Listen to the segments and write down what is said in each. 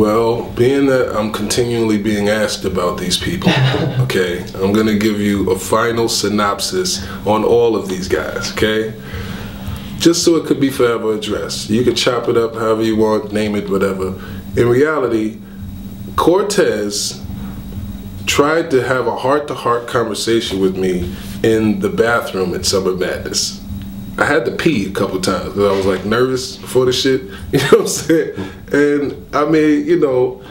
Well, being that I'm continually being asked about these people, okay, I'm going to give you a final synopsis on all of these guys, okay? Just so it could be forever addressed. You can chop it up however you want, name it, whatever. In reality, Cortez tried to have a heart-to-heart conversation with me in the bathroom at Summer Madness. I had to pee a couple times because I was like nervous before the shit, you know what I'm saying? And I mean, you know,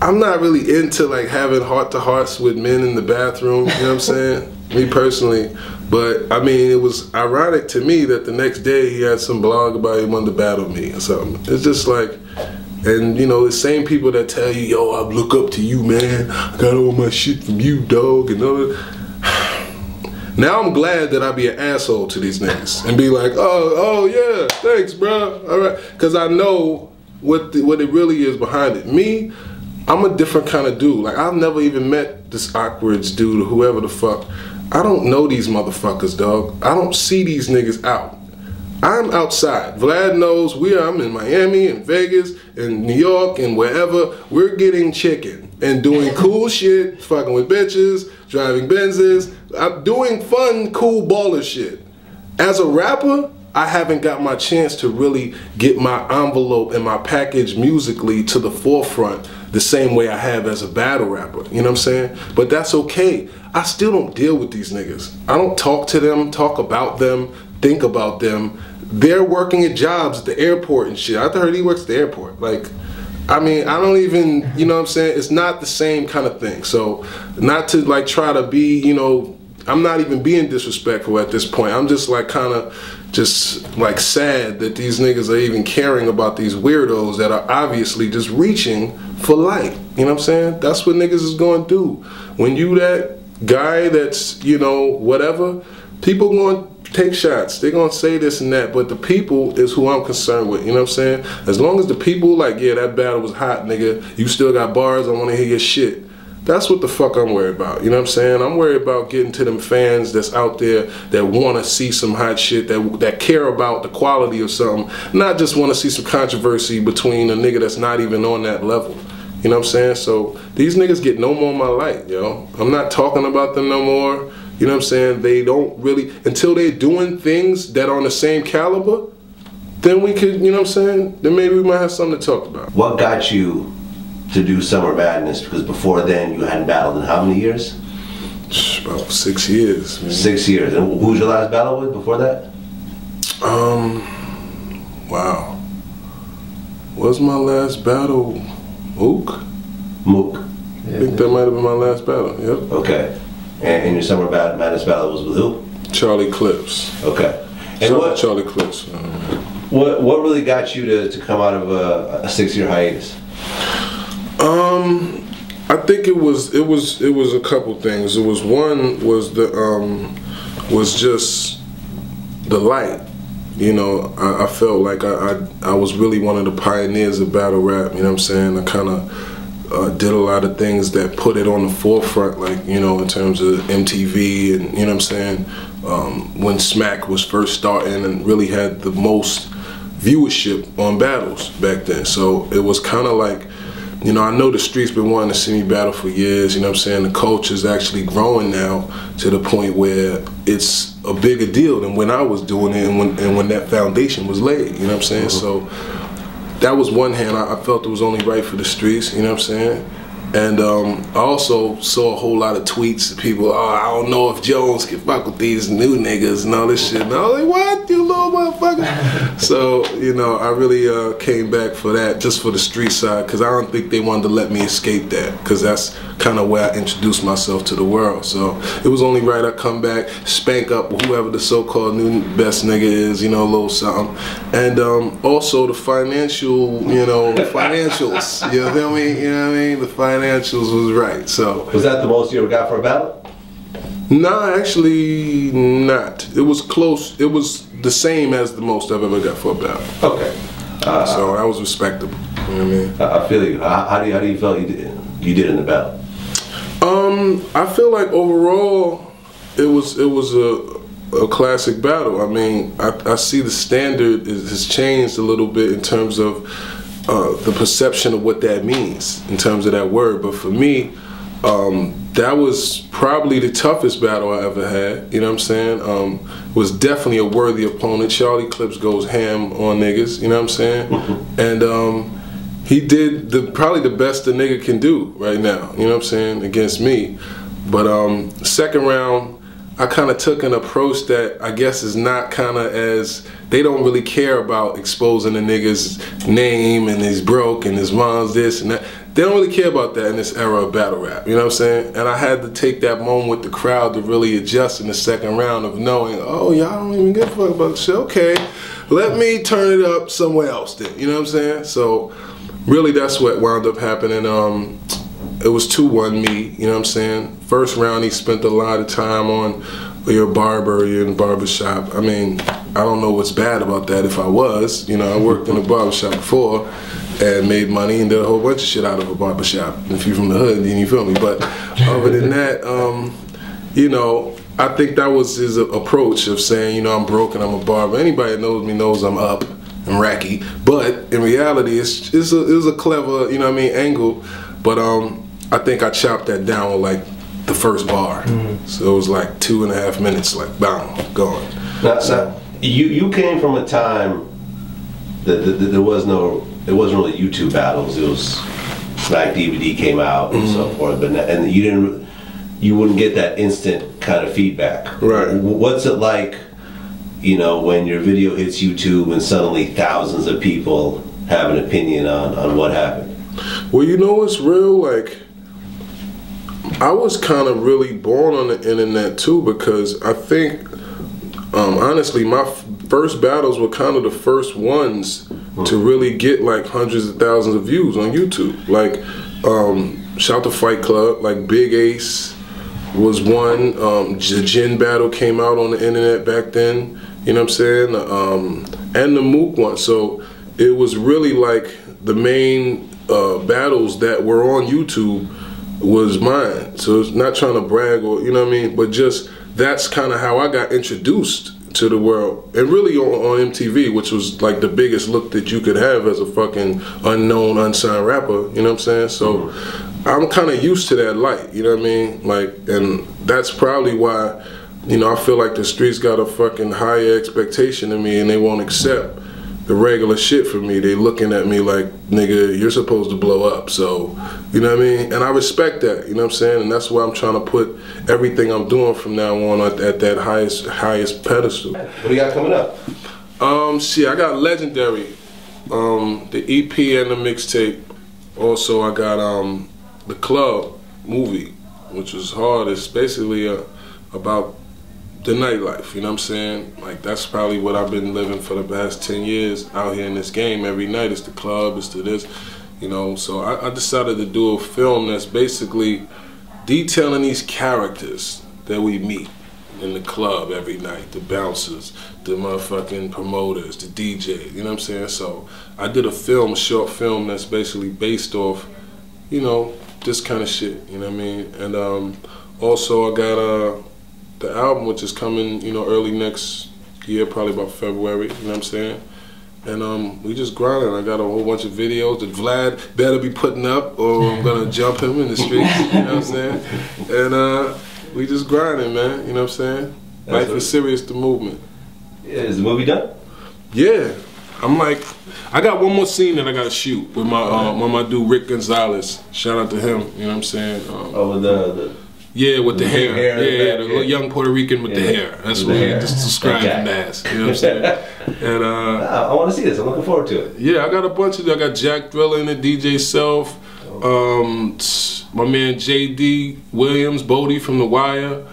I'm not really into like having heart-to-hearts with men in the bathroom, you know what I'm saying? Me personally. But I mean, it was ironic to me that the next day he had some blog about he wanted to battle me or something. It's just like, and you know, the same people that tell you, yo, I look up to you, man. I got all my shit from you, dog, and all that. Now I'm glad that I be an asshole to these niggas and be like, oh yeah, thanks, bro. All right, because I know what it really is behind it. Me, I'm a different kind of dude. Like I've never even met this Okwerdz dude or whoever the fuck. I don't know these motherfuckers, dog. I don't see these niggas out. I'm outside. Vlad knows I'm in Miami and Vegas and New York and wherever. We're getting chicken and doing cool shit, fucking with bitches, driving Benzes. I'm doing fun, cool baller shit. As a rapper, I haven't got my chance to really get my envelope and my package musically to the forefront the same way I have as a battle rapper. You know what I'm saying? But that's okay. I still don't deal with these niggas. I don't talk to them, talk about them, think about them. They're working at jobs at the airport and shit. I heard he works at the airport. Like, I mean, I don't even, you know what I'm saying? It's not the same kind of thing. So, not to like try to be, you know, I'm not even being disrespectful at this point. I'm just like kind of just like sad that these niggas are even caring about these weirdos that are obviously just reaching for light. You know what I'm saying? That's what niggas is going to do. When you that guy that's, you know, whatever, people going to take shots. They're going to say this and that, but the people is who I'm concerned with. You know what I'm saying? As long as the people like, yeah, that battle was hot, nigga. You still got bars. I want to hear your shit. That's what the fuck I'm worried about. You know what I'm saying? I'm worried about getting to them fans that's out there that want to see some hot shit, that care about the quality of something, not just want to see some controversy between a nigga that's not even on that level. You know what I'm saying? So these niggas get no more of my light, yo. I'm not talking about them no more. You know what I'm saying? They don't really, until they're doing things that are on the same caliber, then we could, you know what I'm saying? Then maybe we might have something to talk about. What got you to do Summer Madness? Because before then you hadn't battled in how many years? About 6 years. Man. 6 years. And who was your last battle with before that? Wow. Was my last battle Mook? Mook. I think that might have been my last battle, yep. Okay. And your Summer Madness battle was with who? Charlie Clips. Okay. And what, Charlie Clips. What really got you to come out of a 6-year hiatus? I think it was a couple things. It was one was just the light. You know, I felt like I was really one of the pioneers of battle rap. You know what I'm saying? I kind of did a lot of things that put it on the forefront, like, you know, in terms of MTV and, you know what I'm saying, when Smack was first starting and really had the most viewership on battles back then. So it was kind of like, you know, I know the streets been wanting to see me battle for years, you know what I'm saying? The culture's actually growing now to the point where it's a bigger deal than when I was doing it and when that foundation was laid, you know what I'm saying? So that was one hand. I felt it was only right for the streets, you know what I'm saying? And I also saw a whole lot of tweets of people, oh, I don't know if Jones can fuck with these new niggas and all this shit. And I was like, what, you little motherfucker? So, you know, I really came back for that, just for the street side, because I don't think they wanted to let me escape that, because that's kind of where I introduced myself to the world. So it was only right I come back, spank up whoever the so-called new best nigga is, you know, a little something. And also the financial, you know, the financials, you feel me? You know what I mean? The financials was right. So was that the most you ever got for a battle? Nah, actually not. It was close. It was the same as the most I've ever got for a battle. Okay. So that was respectable. You know what I mean? I feel you. How do you feel you did in the battle? I feel like overall it was a classic battle. I mean, I see the standard has changed a little bit in terms of the perception of what that means in terms of that word. But for me, that was probably the toughest battle I ever had. You know what I'm saying? Was definitely a worthy opponent. Charlie Clips goes ham on niggas. You know what I'm saying? And he did probably the best the nigga can do right now. You know what I'm saying? Against me. But second round, I kind of took an approach that I guess is not kind of as, they don't really care about exposing the nigga's name and his broke and his mom's this and that. They don't really care about that in this era of battle rap, you know what I'm saying? And I had to take that moment with the crowd to really adjust in the second round of knowing, oh, y'all don't even give a fuck about shit. Okay, let me turn it up somewhere else then, you know what I'm saying? So really that's what wound up happening. It was 2-1 me, you know what I'm saying? First round he spent a lot of time on your barber, you're in the barbershop. I mean, I don't know what's bad about that if I was. You know, I worked in a barbershop before and made money and did a whole bunch of shit out of a barbershop. If you're from the hood, then you feel me. But other than that, you know, I think that was his approach of saying, you know, I'm broke and I'm a barber. Anybody that knows me knows I'm up and racky. But in reality, it was a clever, you know what I mean, angle. But I think I chopped that down with like the first bar. So it was like 2.5 minutes, like bam, gone. Now, you came from a time that there wasn't really YouTube battles. It was Smack DVD came out and so forth, but you wouldn't get that instant kind of feedback. Right. What's it like, you know, when your video hits YouTube and suddenly thousands of people have an opinion on what happened? Well, you know what's real? Like, I was kind of really born on the internet too, because I think, honestly, my first battles were kind of the first ones to really get like hundreds of thousands of views on YouTube. Like, shout to Fight Club, like Big Ace was one. The Gin battle came out on the internet back then, you know what I'm saying? And the Mook one. So it was really like the main battles that were on YouTube was mine. So it's not trying to brag or, you know what I mean, but just that's kind of how I got introduced to the world. And really on MTV, which was like the biggest look that you could have as a fucking unknown, unsigned rapper, you know what I'm saying? So I'm kind of used to that light, you know what I mean? Like, and that's probably why, you know, I feel like the streets got a fucking higher expectation of me and they won't accept the regular shit for me. They looking at me like, nigga, you're supposed to blow up. So, you know what I mean? And I respect that, you know what I'm saying? And that's why I'm trying to put everything I'm doing from now on at that highest pedestal. What do you got coming up? Shit, I got Legendary, the EP and the mixtape. Also, I got the Club movie, which was hard. It's basically about the nightlife, you know what I'm saying? Like, that's probably what I've been living for the past 10 years out here in this game. Every night it's the club, it's to this, you know? So I decided to do a film that's basically detailing these characters that we meet in the club every night. The bouncers, the motherfucking promoters, the DJ, you know what I'm saying? So I did a short film that's basically based off, you know, this kind of shit, you know what I mean? And also I got the album, which is coming, you know, early next year, probably about February, you know what I'm saying? And we just grinding. I got a whole bunch of videos that Vlad better be putting up or I'm gonna jump him in the streets, you know what I'm saying? And we just grinding, man, you know what I'm saying? Life is Serious, the movement. Yeah, is the movie done? Yeah. I'm like, I got one more scene that I gotta shoot with my dude Rick Gonzalez. Shout out to him, you know what I'm saying? Yeah, with the hair. Yeah, the little young Puerto Rican with the hair. That's what I just described him as. You know what I'm saying? And I want to see this. I'm looking forward to it. Yeah, I got a bunch of. I got Jack Thriller in it, DJ Self, my man JD Williams, Bodie from The Wire,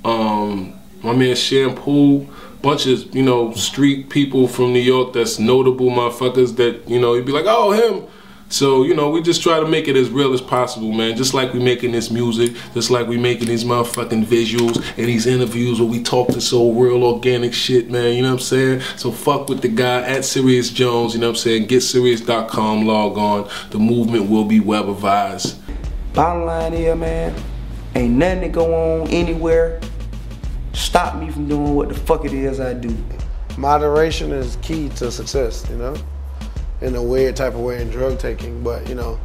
my man Shampoo, bunch of, you know, street people from New York that's notable motherfuckers that, you know, you'd be like, oh, him. So, you know, we just try to make it as real as possible, man. Just like we making this music, just like we making these motherfucking visuals and these interviews where we talk this old real organic shit, man, you know what I'm saying? So fuck with the guy at Serius Jones, you know what I'm saying? GetSerious.com, log on. The movement will be web-advised. Bottom line here, man, ain't nothing that go on anywhere stop me from doing what the fuck it is I do. Moderation is key to success, you know? in a weird type of way in drug taking, but you know,